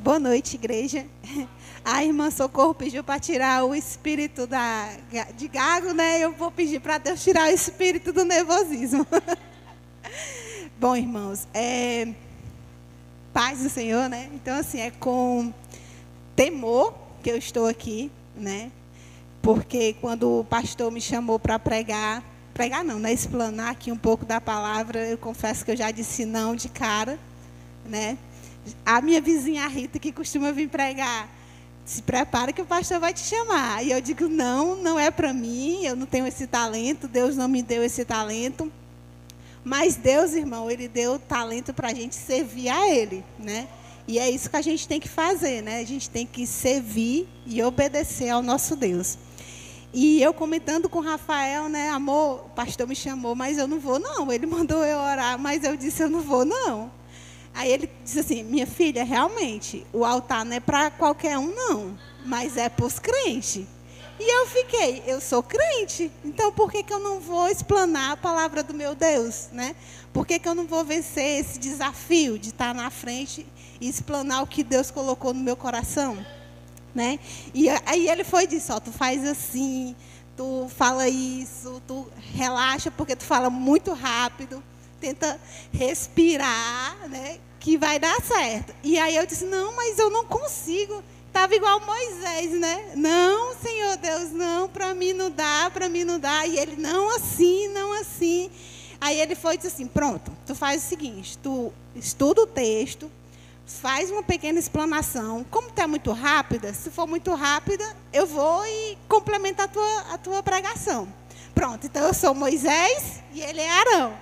Boa noite, igreja. A irmã Socorro pediu para tirar o espírito de gago, né? Eu vou pedir para Deus tirar o espírito do nervosismo. Bom, irmãos, paz do Senhor, né? Então, assim, é com temor que eu estou aqui, né? Porque quando o pastor me chamou para pregar não, né? Explanar aqui um pouco da palavra, eu confesso que eu já disse não de cara, né? A minha vizinha Rita, que costuma vir pregar, se prepara que o pastor vai te chamar. E eu digo, não é para mim, eu não tenho esse talento, Deus não me deu esse talento. Mas Deus, irmão, Ele deu talento para a gente servir a Ele, né? E é isso que a gente tem que fazer, né? A gente tem que servir e obedecer ao nosso Deus. E eu comentando com o Rafael, né? Amor, o pastor me chamou, mas eu não vou, não. Ele mandou eu orar, mas eu disse, eu não vou, não. Aí ele disse assim, minha filha, realmente, o altar não é para qualquer um, não, mas é para os crentes. E eu sou crente, então por que eu não vou explanar a palavra do meu Deus, né? Por que eu não vou vencer esse desafio de estar na frente e explanar o que Deus colocou no meu coração, né? E aí ele foi e disse, tu faz assim, tu fala isso, tu relaxa porque tu fala muito rápido, tenta respirar, né? Que vai dar certo. E aí eu disse, não, mas eu não consigo. Estava igual Moisés, né? Não, Senhor Deus, não, para mim não dá, para mim não dá. E ele, não assim, não assim. Aí ele foi e disse assim, pronto, tu faz o seguinte, tu estuda o texto, faz uma pequena explanação. Como tu é muito rápida, se for muito rápida, eu vou e complemento a tua pregação. Pronto, então eu sou Moisés e ele é Arão.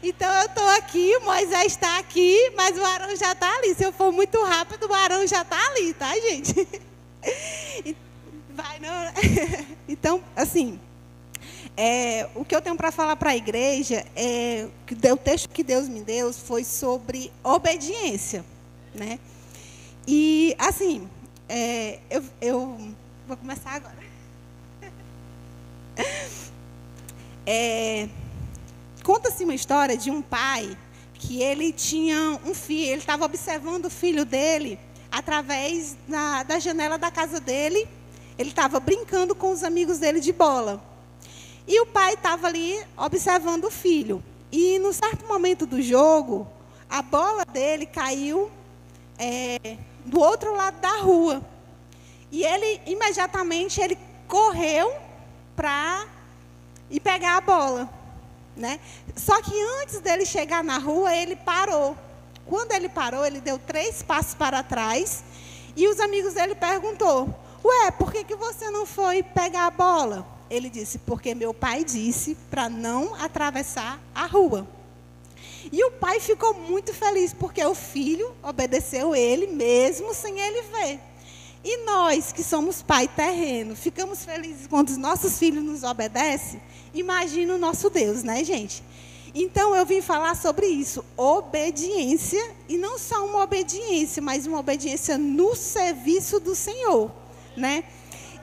Então eu estou aqui, o Moisés está aqui, mas o Arão já está ali. Se eu for muito rápido, o Arão já está ali, tá, gente? Vai, não? Então, assim, o que eu tenho para falar para a igreja o texto que Deus me deu foi sobre obediência, né? E, assim, eu vou começar agora. Conta-se uma história de um pai que ele tinha um filho, ele estava observando o filho dele através da janela da casa dele, ele estava brincando com os amigos dele de bola. E o pai estava ali observando o filho. E, num certo momento do jogo, a bola dele caiu do outro lado da rua. E ele, imediatamente, ele correu para ir pegar a bola. Né? Só que antes dele chegar na rua, ele parou. Quando ele parou, ele deu 3 passos para trás e os amigos dele perguntou, por que você não foi pegar a bola? Ele disse, porque meu pai disse para não atravessar a rua. E o pai ficou muito feliz, porque o filho obedeceu ele mesmo sem ele ver. E nós, que somos pai terreno, ficamos felizes quando os nossos filhos nos obedecem? Imagina o nosso Deus, né, gente? Então, eu vim falar sobre isso, obediência, e não só uma obediência, mas uma obediência no serviço do Senhor, né?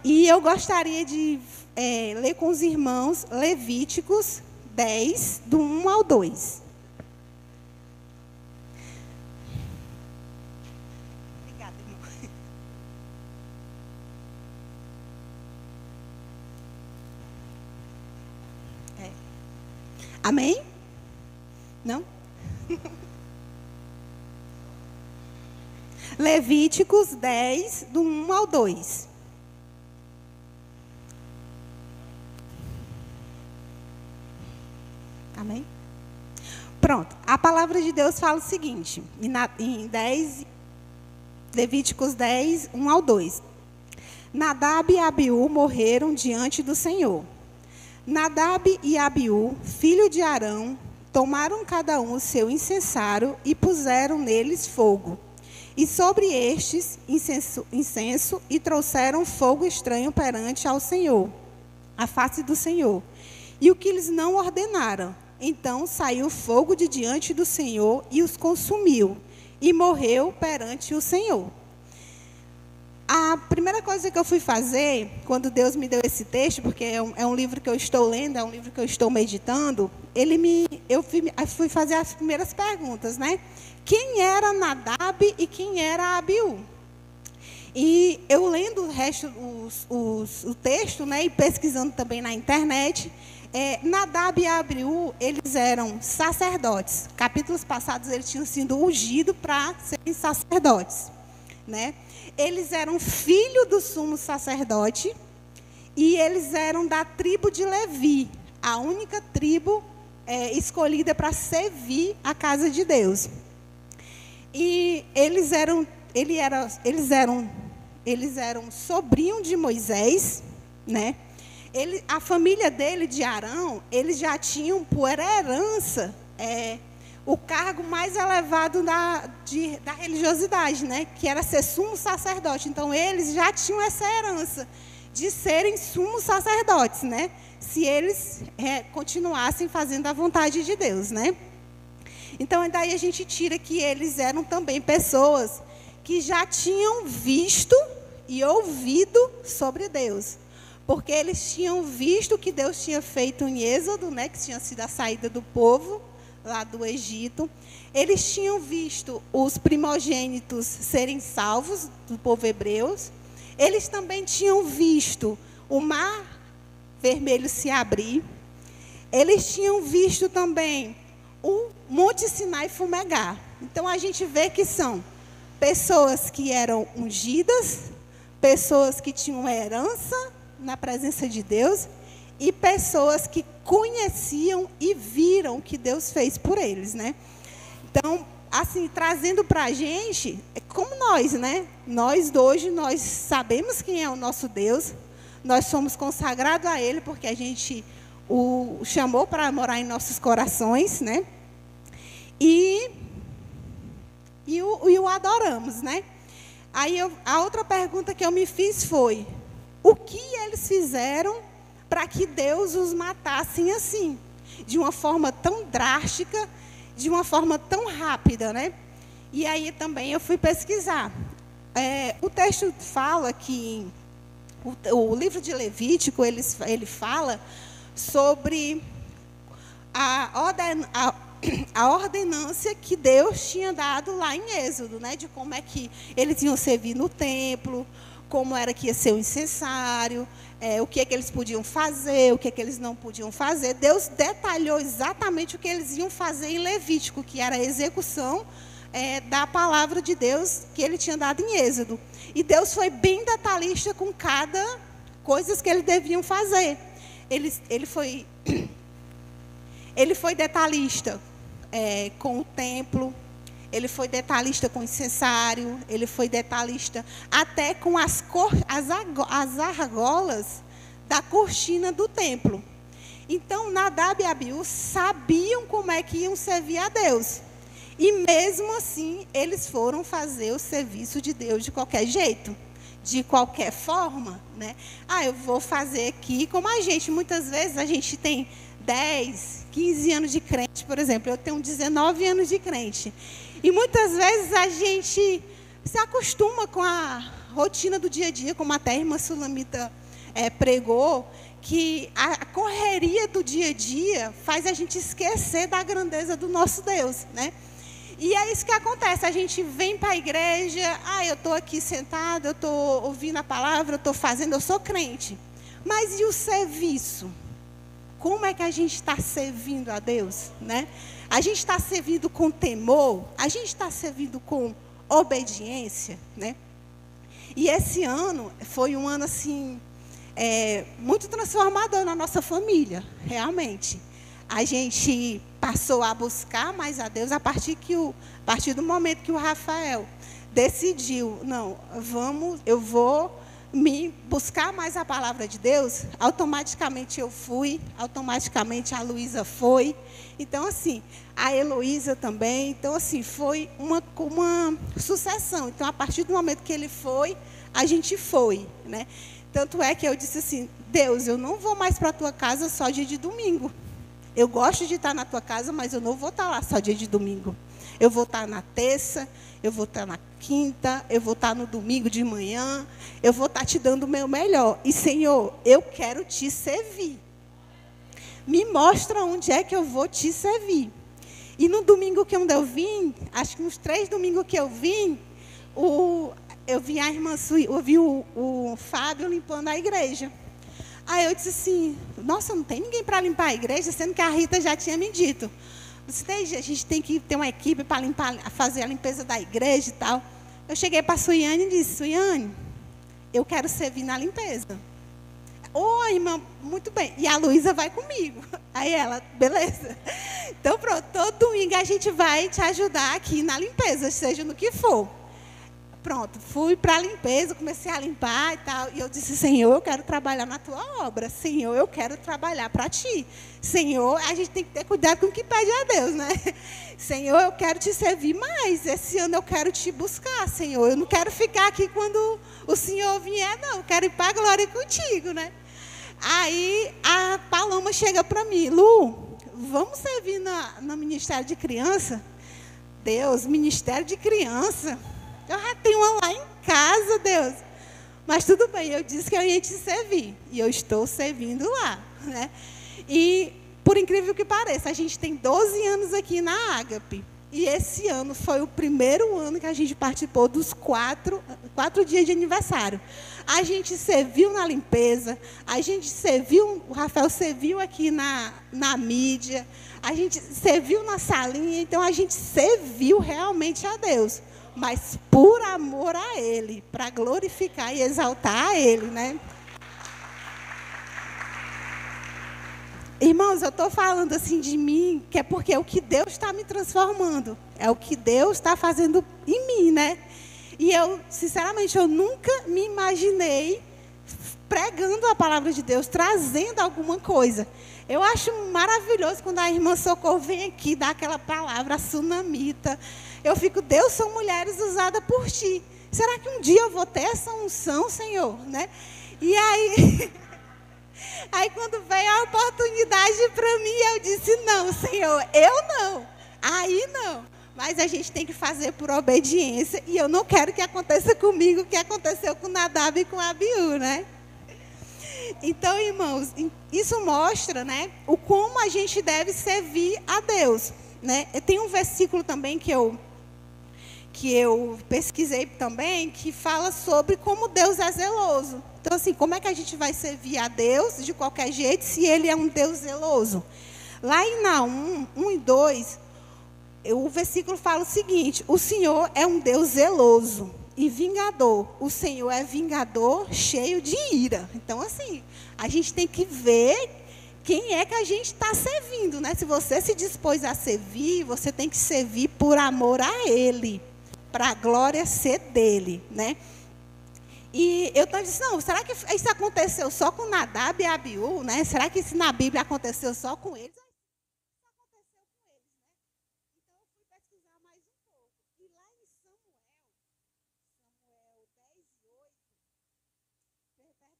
E eu gostaria de ler com os irmãos Levíticos 10, do 1 ao 2. Amém? Não? Levíticos 10, do 1 ao 2. Amém? Pronto. A palavra de Deus fala o seguinte, em Levíticos 10, 1 ao 2. Nadab e Abiú morreram diante do Senhor. Nadab e Abiú, filho de Arão, tomaram cada um o seu incensário e puseram neles fogo. E sobre estes incenso e trouxeram fogo estranho perante ao Senhor, a face do Senhor. E o que eles não ordenaram. Então saiu fogo de diante do Senhor e os consumiu. E morreu perante o Senhor. A primeira coisa que eu fui fazer, quando Deus me deu esse texto, porque é um livro que eu estou lendo, é um livro que eu estou meditando, eu fui fazer as primeiras perguntas, né? quem era Nadab e quem era Abiú. E eu lendo o resto, o texto, né, e pesquisando também na internet, Nadab e Abiú, eles eram sacerdotes. Capítulos passados, eles tinham sido ungidos para serem sacerdotes, né? Eles eram filhos do sumo sacerdote e eles eram da tribo de Levi, a única tribo escolhida para servir a casa de Deus. E eles eram sobrinho de Moisés, né? A família dele, de Arão, eles já tinham por herança o cargo mais elevado da religiosidade, né? Que era ser sumo sacerdote. Então, eles já tinham essa herança de serem sumos sacerdotes, né? Se eles continuassem fazendo a vontade de Deus, né? Então, daí a gente tira que eles eram também pessoas que já tinham visto e ouvido sobre Deus. Porque eles tinham visto o que Deus tinha feito em Êxodo, né? Que tinha sido a saída do povo lá do Egito. Eles tinham visto os primogênitos serem salvos do povo hebreu. Eles também tinham visto o mar vermelho se abrir. Eles tinham visto também o Monte Sinai fumegar. Então, a gente vê que são pessoas que eram ungidas, pessoas que tinham herança na presença de Deus e pessoas que conheciam e viram o que Deus fez por eles, né? Então, assim, trazendo para a gente, como nós, né? Nós hoje, nós sabemos quem é o nosso Deus, nós somos consagrados a Ele, porque a gente o chamou para morar em nossos corações, né? E o adoramos, né? Aí, a outra pergunta que eu me fiz foi, o que eles fizeram para que Deus os matasse assim? De uma forma tão drástica, de uma forma tão rápida, né? E aí também eu fui pesquisar. O texto fala que, o livro de Levítico, ele fala sobre a ordenância que Deus tinha dado lá em Êxodo, né? De como é que eles iam servir no templo, como era que ia ser o incensário, o que é que eles podiam fazer, o que é que eles não podiam fazer. Deus detalhou exatamente o que eles iam fazer em Levítico, que era a execução da palavra de Deus que ele tinha dado em Êxodo. E Deus foi bem detalhista com cada coisa que eles deviam fazer. Ele foi detalhista com o templo, ele foi detalhista com o incensário, ele foi detalhista até com as argolas da cortina do templo. Então, Nadab e Abiú sabiam como é que iam servir a Deus. E mesmo assim, eles foram fazer o serviço de Deus de qualquer jeito, de qualquer forma, né? Eu vou fazer aqui, como a gente, muitas vezes a gente tem 10, 15 anos de crente, por exemplo. Eu tenho 19 anos de crente. E muitas vezes a gente se acostuma com a rotina do dia a dia, como até a irmã Sulamita pregou, que a correria do dia a dia faz a gente esquecer da grandeza do nosso Deus, né? E é isso que acontece, a gente vem para a igreja, eu estou aqui sentado, eu estou ouvindo a palavra, eu estou fazendo, eu sou crente. Mas e o serviço? Como é que a gente está servindo a Deus, né? A gente está servindo com temor, a gente está servindo com obediência, né? E esse ano foi um ano assim, muito transformador na nossa família, realmente. A gente passou a buscar mais a Deus a partir do momento que o Rafael decidiu, eu vou me buscar mais a palavra de Deus. Automaticamente eu fui, automaticamente a Luísa foi. Então, assim, a Heloísa também. Então, assim, foi uma sucessão. Então, a partir do momento que ele foi, a gente foi, né? Tanto é que eu disse assim, Deus, eu não vou mais para a tua casa só dia de domingo. Eu gosto de estar na tua casa, mas eu não vou estar lá só dia de domingo. Eu vou estar na terça, eu vou estar na quinta, eu vou estar no domingo de manhã, eu vou estar te dando o meu melhor. E, Senhor, eu quero te servir. Me mostra onde é que eu vou te servir. E no domingo que eu vim, acho que uns 3 domingos que eu vim, eu vi a irmã eu vi o Fábio limpando a igreja. Aí eu disse assim, nossa, não tem ninguém para limpar a igreja, sendo que a Rita já tinha me dito. A gente tem que ter uma equipe para limpar, fazer a limpeza da igreja e tal. Eu cheguei para a Suiane e disse, Suiane, eu quero servir na limpeza. Ô, irmã, muito bem. E a Luísa vai comigo. Aí ela, beleza. Então, pronto, todo domingo a gente vai te ajudar aqui na limpeza, seja no que for. Pronto, fui para a limpeza, comecei a limpar e tal. E eu disse, Senhor, eu quero trabalhar na tua obra. Senhor, eu quero trabalhar para ti. Senhor, a gente tem que ter cuidado com o que pede a Deus, né? Senhor, eu quero te servir mais. Esse ano eu quero te buscar, Senhor. Eu não quero ficar aqui quando o Senhor vier, não. Eu quero ir para a glória contigo, né? Aí a Paloma chega para mim, Lu, vamos servir no Ministério de Criança? Deus, Ministério de Criança? Eu já tenho uma lá em casa, Deus. Mas tudo bem, eu disse que eu ia te servir. E eu estou servindo lá, né? E, por incrível que pareça, a gente tem 12 anos aqui na Ágape. E esse ano foi o primeiro ano que a gente participou dos 4 dias de aniversário. A gente serviu na limpeza, a gente serviu, o Rafael serviu aqui na mídia, a gente serviu na salinha, então a gente serviu realmente a Deus. Mas por amor a Ele, para glorificar e exaltar a Ele, né? Irmãos, eu estou falando assim de mim, que é porque é o que Deus está me transformando. É o que Deus está fazendo em mim, né? E eu, sinceramente, eu nunca me imaginei pregando a palavra de Deus, trazendo alguma coisa. Eu acho maravilhoso quando a irmã Socorro vem aqui, dá aquela palavra, a sunamita. Eu fico, Deus, são mulheres usadas por ti. Será que um dia eu vou ter essa unção, Senhor? Né? E aí... Aí, quando veio a oportunidade para mim, eu disse, não, Senhor, eu não. Aí, não. Mas a gente tem que fazer por obediência. E eu não quero que aconteça comigo o que aconteceu com Nadab e com Abiú, né? Então, irmãos, isso mostra, né, o como a gente deve servir a Deus, né? Tem um versículo também que eu pesquisei também, que fala sobre como Deus é zeloso. Então, assim, como é que a gente vai servir a Deus de qualquer jeito se Ele é um Deus zeloso? Lá em Naum 1 e 2, o versículo fala o seguinte, o Senhor é um Deus zeloso e vingador. O Senhor é vingador cheio de ira. Então, assim, a gente tem que ver quem é que a gente está servindo, né? Se você se dispôs a servir, você tem que servir por amor a Ele, para a glória ser dele, né? E eu estou dizendo, não, será que isso aconteceu só com Nadab e Abiú, né? Será que isso na Bíblia aconteceu só com eles? Isso aconteceu com eles, né? Então eu fui pesquisar mais um pouco. E lá em Samuel 10 e 8, perdão,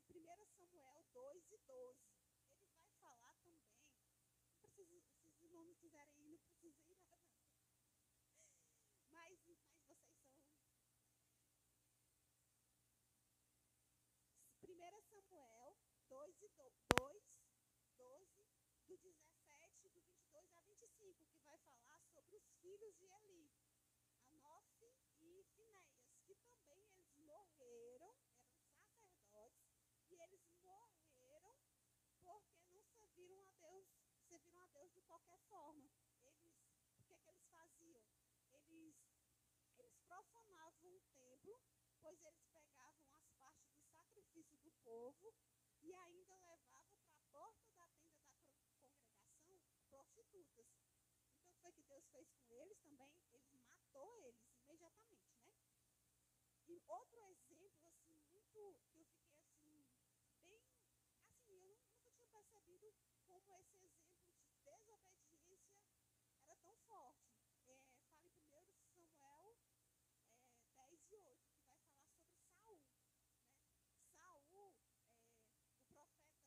irmãos, 1 Samuel 2 e 12, ele vai falar também, se os irmãos não quiserem ir, não precisa ir nada. Mas vocês são... 1 Samuel 2 e 2, 12, do 17, do 22 a 25, que vai falar sobre os filhos de Eli, Anofe e Finéias, que também eles morreram, eram sacerdotes, e eles morreram porque não serviram a Deus de qualquer forma. O que eles faziam? Eles profanavam o templo, pois eles pegavam as partes do sacrifício do povo e ainda levavam para a porta da tenda da congregação prostitutas. Então, o que foi que Deus fez com eles também? Ele matou eles imediatamente, né? E outro exemplo, assim, muito, que eu fiquei, assim, bem, assim, eu nunca tinha percebido como esse exemplo de desobediência era tão forte. Fala em 1 Samuel 10 e 8, que vai falar sobre Saul, né?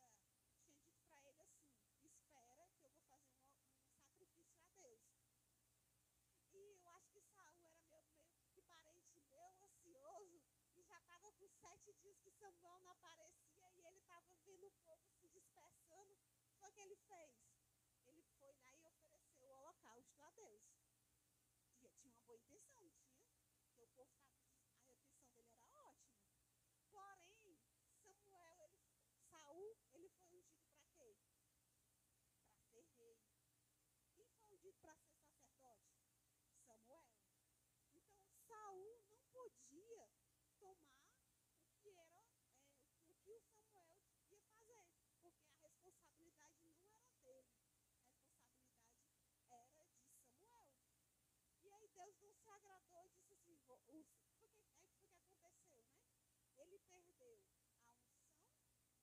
Saul, o profeta tinha dito para ele assim, espera que eu vou fazer um sacrifício a Deus. E eu acho que Saul era meio que parente meu, ansioso, e já estava com 7 dias que Samuel não aparecia e ele estava vendo o povo se dispersando. Foi o que ele fez. Ele foi lá e ofereceu boa intenção, não tinha? Porque o povo a intenção dele era ótima. Porém, Saul, ele foi ungido para quê? Para ser rei. Quem foi ungido para ser sacerdote? Samuel. Então, Saul não podia tomar o que era, o que o Samuel ia fazer, porque a responsabilidade não era dele, a responsabilidade era de Samuel. E aí Deus não se agradou e disse assim, foi que aconteceu, né? Ele perdeu a unção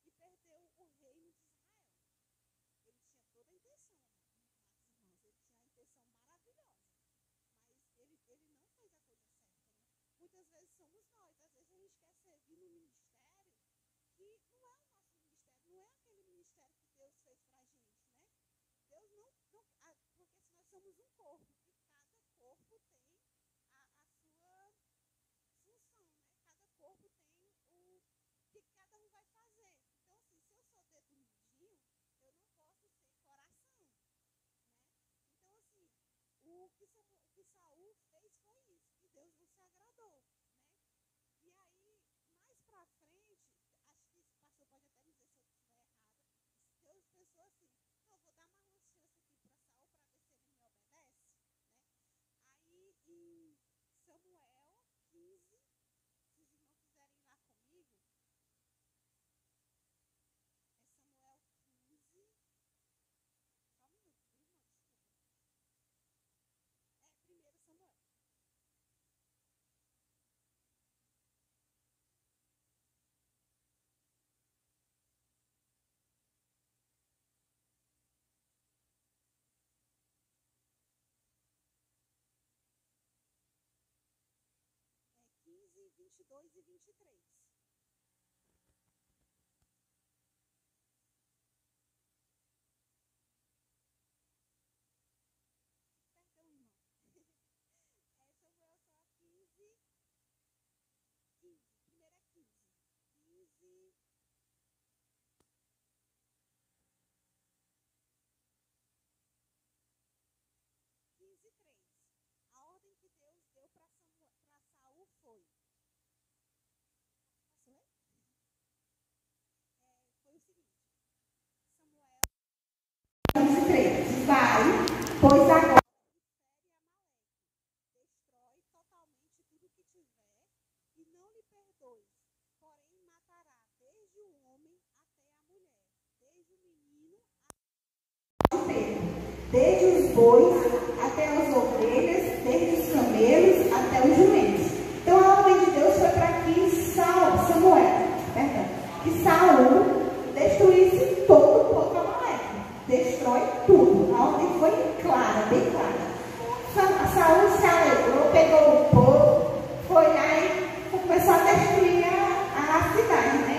e perdeu o reino de Israel. Ele tinha toda a intenção, amados irmãos, ele tinha a intenção maravilhosa, mas ele não fez a coisa certa, né? Muitas vezes somos nós, às vezes a gente quer servir no ministério que não é o nosso ministério, não é aquele ministério que Deus fez pra gente, né? Deus não porque se nós somos um corpo, e cada corpo tem a sua função, né? Cada corpo tem o que cada um vai fazer. Então, assim, se eu sou dedo mindinho, eu não posso ser coração, né? Então, assim, o que Saul fez foi isso, e Deus não se agradou, né? E aí, mais pra frente, acho que o pastor pode até me dizer se eu estiver errada, Deus pensou assim, não, vou dar mais uma chance aqui para Saul para ver se ele me obedece, né? Aí, em Samuel 15, se os irmãos quiserem ir lá comigo, é Samuel 15, só um minuto, irmão, desculpa. É, primeiro Samuel. É 15, 22 e 23. Perdão, irmão. É Samuel só 15, 15. Primeiro é 15. 15, 15, 3. A ordem que Deus deu para Saul foi. Posso ler? Foi o seguinte. Samuel 15, 3. Vai, pois agora e fere Amaleque. Destrói totalmente tudo que tiver e não lhe perdoes. Porém, matará desde o homem até a mulher, desde o menino desde os bois até as ovelhas, desde os camelos até os jumentos. Então a ordem de Deus foi para que Saul destruísse todo o povo amaleque. Destrói tudo. A ordem foi clara, bem clara. Saul se alegrou, pegou o povo, foi lá e começou a destruir a cidade, né?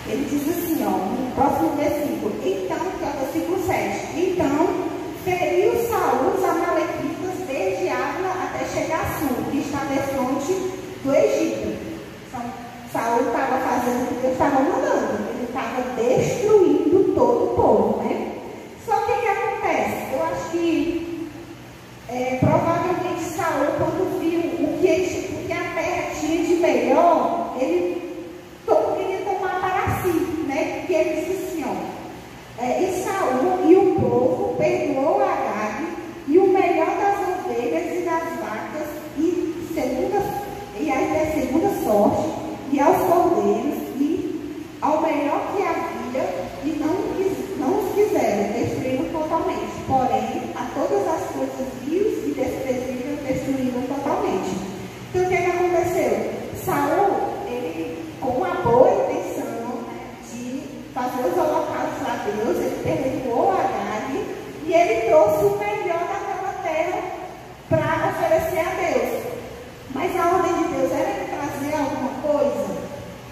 Ele diz assim, ó, no próximo versículo, então, que é o versículo 7, então feriu Saul os amalequitas desde Ávila até chegar a Sul, que está defronte do Egito. Então, Saul estava fazendo o que Deus estava mandando, ele estava destruindo todo o povo, né? Só que o que acontece? Eu acho que provavelmente Saul, quando viu o que a terra tinha de melhor, ele queria tomar para si, né? Porque ele disse assim, ó, e Saul e o povo perdoou Agag e o melhor das ovelhas e das vacas e a segunda sorte e aos cordeiros e ao melhor que havia e não os quiseram, destruíram totalmente. Porém, a todas as coisas vios e desprezíveis destruíram totalmente. Então, o que aconteceu? Saul, ele, com uma boa intenção de fazer os holocaustos a Deus, ele perdoou Agag e ele trouxe o melhor daquela terra para oferecer a Deus. Mas a ordem de Deus era trazer alguma coisa?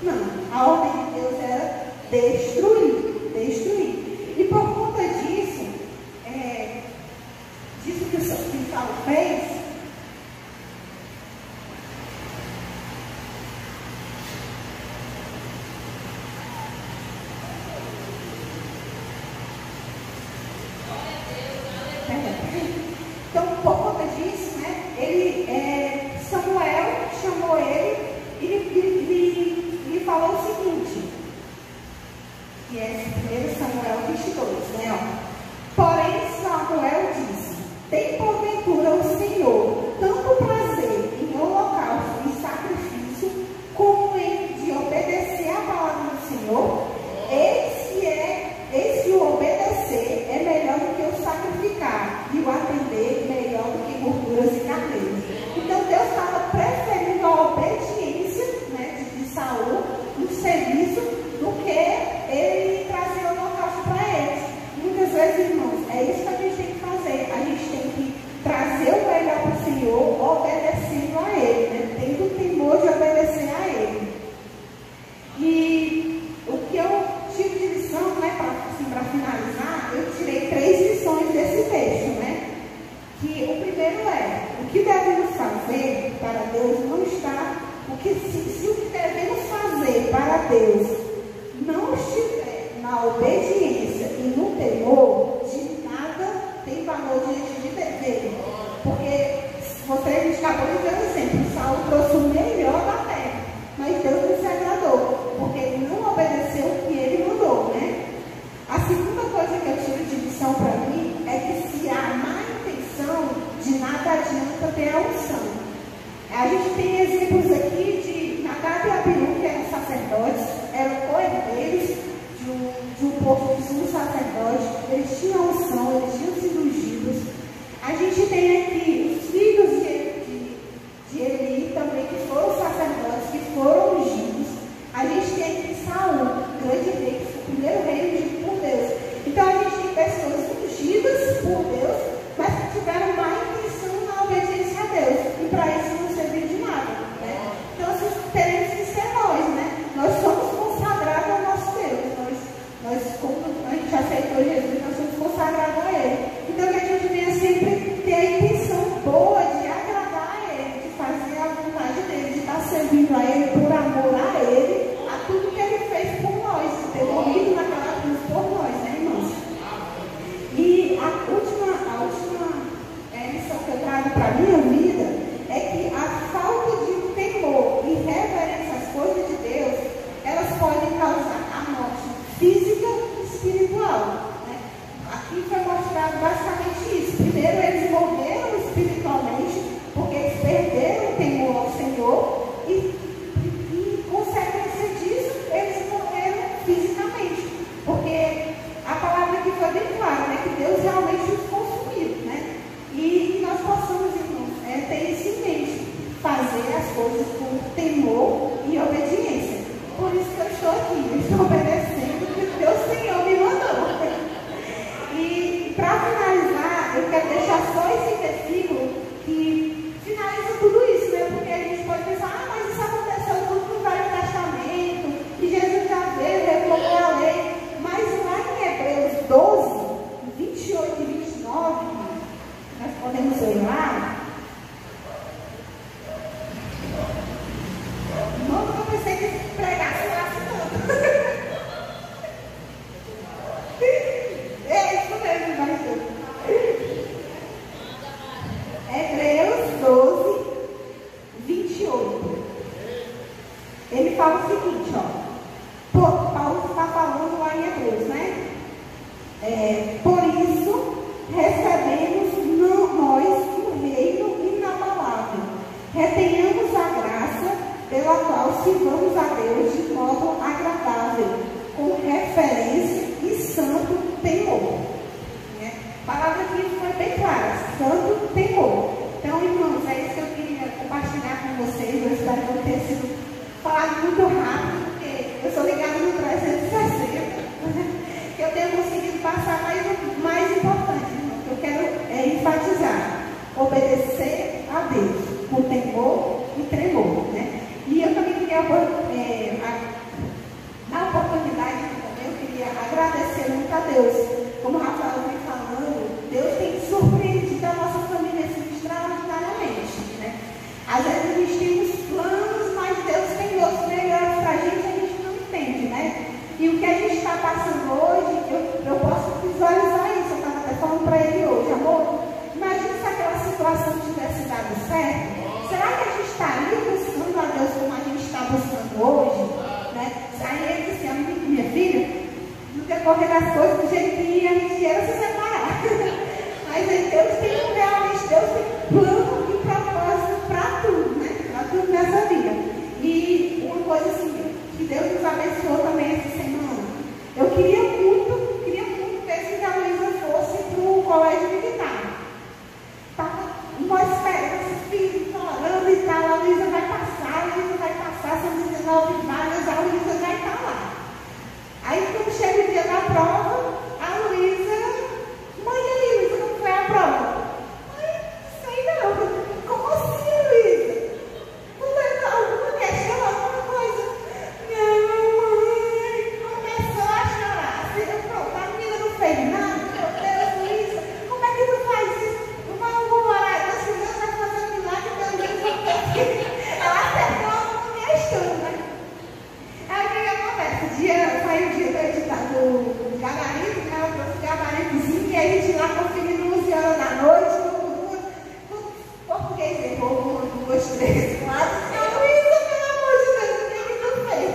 Não, a ordem de Deus era destruir. E por conta disso, disso que Saul fez, do que ele trazer o holocausto para eles. Muitas vezes, irmãos, é isso que a gente tem que fazer. A gente tem que trazer o melhor para o Senhor, obedecendo a Ele, né? Tendo o temor de obedecer a Ele. E o que eu tive de lição, né, para finalizar, eu tirei 3 lições desse texto, né? Que o primeiro é, o que devemos fazer para Deus não está, se o que devemos fazer para Deus não estiver na obediência e no temor, de nada tem valor diante de Deus. Porque você acabou de ver um exemplo, Saul trouxe o melhor da terra, mas Deus não se agradou, porque ele não obedeceu o que ele mandou, né? A segunda coisa que eu tiro de lição para mim é que se há má intenção, de nada adianta ter a unção. A gente tem exemplos aqui de Nadab e Abiú, que eram sacerdotes, eram coerdeiros de um povo de sumo sacerdote, eles tinham unção, eles tinham sido ungidos. A gente tem aqui os filhos de Eli também, que foram sacerdotes, que foram ungidos. A gente tem aqui Saul, grande rei, que foi o primeiro rei ungido por Deus. Então a gente tem pessoas ungidas por Deus, mas que tiveram má intenção na obediência a Deus. E para isso não serviu de nada, né? Então assim, teremos que ser nós, né? Nós somos consagrados ao nosso Deus. Nós, como a gente aceitou Jesus, nós somos consagrados a Ele. Então que a gente venha sempre ter a intenção boa de agradar a Ele, de fazer a vontade dEle, de estar servindo a Ele por amor a Ele, a tudo que Ele fez por nós, de ter morrido naquela cruz por nós, né, irmãos? E a última lição que eu trago para a minha vida é que a falta de temor e reverência às coisas de Deus, elas podem causar a morte física e espiritual, né? Aqui foi mostrado basicamente isso. Primeiro, eles morreram espiritualmente, porque eles perderam o temor ao Senhor, e consequência disso, eles morreram fisicamente, porque a palavra aqui foi bem clara, né? Que Deus realmente os consumiu, né? E nós possamos, irmãos, ter isso em mente, fazer as coisas com temor e obediência. Por isso que eu estou aqui, eu estou obedecendo o que o Senhor me mandou. E para finalizar, eu quero deixar só esse versículo que finaliza tudo isso, né? Porque a gente pode pensar, mas isso aconteceu tudo no Velho Testamento, e Jesus já veio, revogou a lei. Mas lá em Hebreus 12, 28 e 29, nós podemos ler lá. Não, eu pensei que pregasse lá tanto. É isso mesmo, mas Hebreus 12, 28. Ele fala o seguinte, ó. Paulo está falando lá em Hebreus, né? Por isso, recebemos nós um reino inabalável. Retenhamos a graça pela qual sirvamos a Deus de modo agradável, com referência e santo temor. Né? A palavra aqui foi bem clara, santo temor. Então, irmãos, é isso que eu queria compartilhar com vocês. Eu espero não ter sido falado muito rápido, porque eu sou ligada no 360, que eu tenho conseguido passar mais importante, irmão, que eu quero enfatizar: obedecer a Deus com temor e tremor, né? E eu também queria dar oportunidade também, eu queria agradecer muito a Deus. Como o Rafael vem falando, Deus tem surpreendido a nossa família assim, extraordinariamente, né? Às vezes a gente tem uns planos, mas Deus tem outros melhores para a gente não entende, né? E o que a gente está passando hoje, eu posso visualizar isso. Eu estava até falando para ele hoje, amor, imagina se aquela situação tivesse dado certo. Será que a gente estaria buscando a Deus como a gente está buscando hoje? Né? Aí ele disse, minha filha, no decorrer das coisas, do jeito que a gente ia se separar. Mas Deus tem realmente, Deus tem plano e propósito para tudo, né? Para tudo nessa vida. E uma coisa assim, que Deus nos abençoou também essa semana. Eu queria muito ver se a Luísa fosse para o colégio militar. Nós esperamos esses filhos chorando e tal, a Luísa vai passar, são 19 vagas, a Luísa vai estar lá. do gabarito, né? Eu trouxe o gabaritozinho, e a gente lá conferindo 11 horas da noite, no português errou, 1, 2, 3, 4. Luísa, pelo amor de Deus, o que tu fez?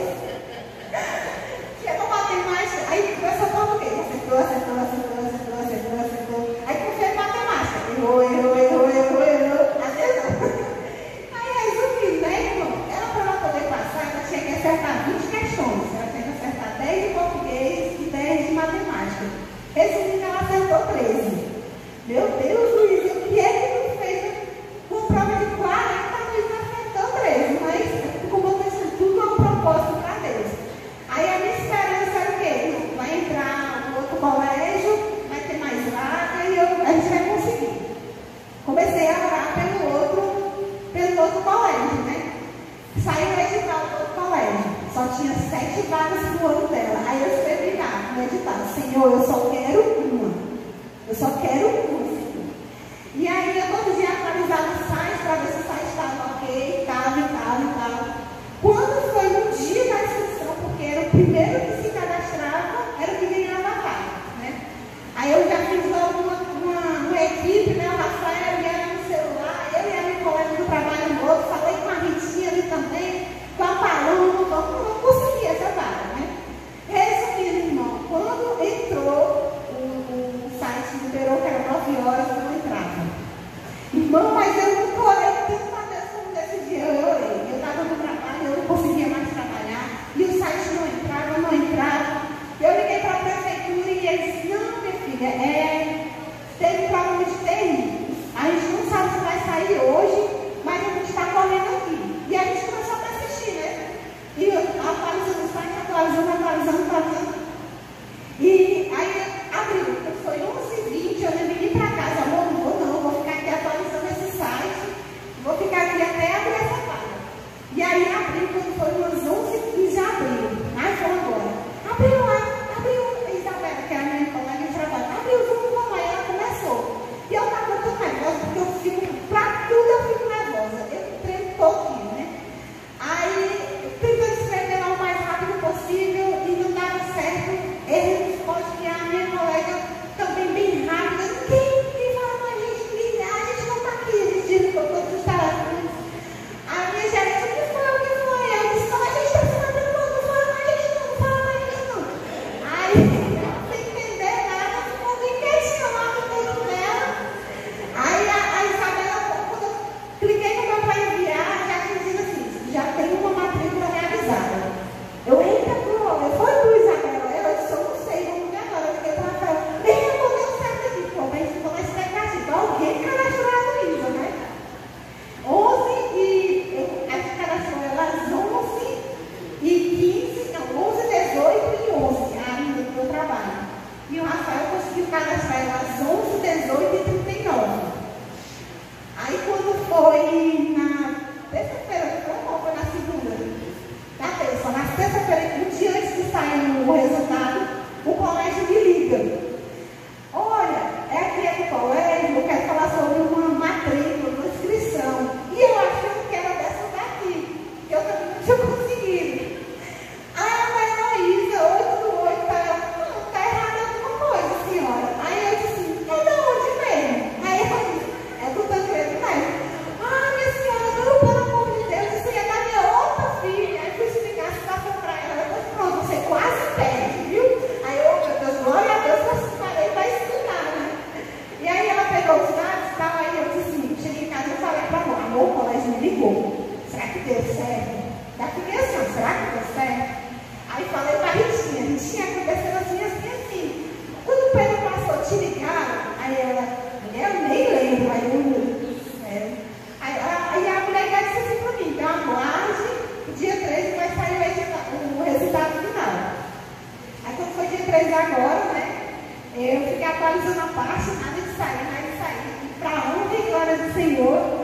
Chegou matemática, aí começou português, acertou. Aí confere matemática, errou, acertou. Aí resumindo, né, irmão? Ela, para ela poder passar, ela tinha que acertar 20 questões. Ela tinha que acertar 10 de português e 10 de matemática. Resumindo, ela acertou 13. Meu Deus, Luiz, o que é que tu fez? Com prova de 40, Luiz acertou 13. Mas, como eu disse, tudo é um propósito para Deus. Aí a minha esperança era o quê? Vai entrar no outro colégio, vai ter mais vaga e a gente vai conseguir. Comecei a orar pelo outro colégio, né? Saiu o edital do outro colégio. Só tinha 7 vagas no ano dela. Aí eu escrevi lá no edital: Senhor, eu só quero uma. Eu só quero uma, Senhor. E aí eu todo dia atualizava o site para ver se o site estava ok, estava. Quando foi no dia da inscrição, porque era o primeiro que se cadastrava, era o que ganhava a vaga, né? Aí eu já fiz logo uma equipe, né? O Rafael ia no celular, eu e a minha colega do trabalho no outro, falei com a Ritinha ali também, com a Paloma, vamos conseguir essa vaga, né? Resumindo, irmão, quando entrou o site liberou que era 9 horas, eu não entrava. Irmão, mas eu não orei tanto a Deus como nesse dia eu orei. Eu estava no trabalho, eu não conseguia mais trabalhar, e o site não entrava. Eu liguei para a prefeitura e eles disse: não, minha filha, teve problema de TI. A gente não sabe se vai sair hoje, mas a gente está correndo aqui. E a gente começou a persistir, né? E atualizando o site, atualizando. E aí abriu, foi 11h20, eu levei para casa, amor, não vou ficar aqui atualizando esse site, vou ficar aqui até abrir essa vaga. E aí abriu, quando foi umas 11h15, abriu. Mas foi agora. Abriu, Isabela, que é a minha colega de trabalho, abriu, vamos lá, e ela começou. E eu estava tão nervosa, porque pra tudo eu fico nervosa, eu treino pouquinho, né? Aí, tentando escrever lá o mais rápido possível e não dava certo, ele pode que a minha colega também bem rápida, quem fala com a gente não está aqui, a gente diz com todos os tarefas. A minha gerente, o que foi? Eu disse: não, a gente está se matando, não fala mais gente não. Aí, sem entender nada, ficou bem quietinha lá no tempo dela. Aí a Isabela, quando eu cliquei no meu para enviar, já tinha dito assim: já tem uma matrícula realizada. Eita, foi tu, Isabela? Eu disse: eu não sei, vamos ver agora. Eu fiquei para a Rafael: eu vou ver o certo aqui. Pô, bem, ficou na expectativa. Alguém cadastrou a Luísa, né? 11 e a gente cadastrou ela às 11h15, não, 11h18 e 11, ainda do meu trabalho. E o Rafael conseguiu cadastrar ela às 11h18 e 39. Aí quando foi na terça-feira, foi na segunda? Na terça, na terça-feira, um dia antes de sair o resultado, o colégio me liga: olha, é aqui do colégio, eu quero falar sobre uma matrícula, uma inscrição. E eu achando que era dessa daqui, que eu também não tinha conseguido. Aí a Heloísa, 8/8, tá errado alguma coisa, senhora. Aí eu disse: é de onde mesmo? Aí ela disse: é do Tancredo mesmo. Ah, minha senhora, não, pelo amor de Deus, isso ia dar minha outra filha. Aí fui explicar a situação para ela. Eu disse: pronto, você quase perde, viu? Aí eu, meu Deus, glória a Deus, eu parei para explicar, né? E aí ela pegou os dados e tal, aí eu disse assim, cheguei em casa e falei para ela: amor, o colégio me ligou. Será que deu certo? Já fiquei assim: será que deu certo? Aí falei para a Ritinha, aconteceu assim. Quando o Pedro passou a te ligar, aí ela: eu nem lembro, aí a mulher disse assim para mim: então aguarde, dia 13 vai sair o resultado final. Aí quando foi dia 13 agora, né, eu fiquei atualizando a parte, nada de sair, E para honra e glória do Senhor,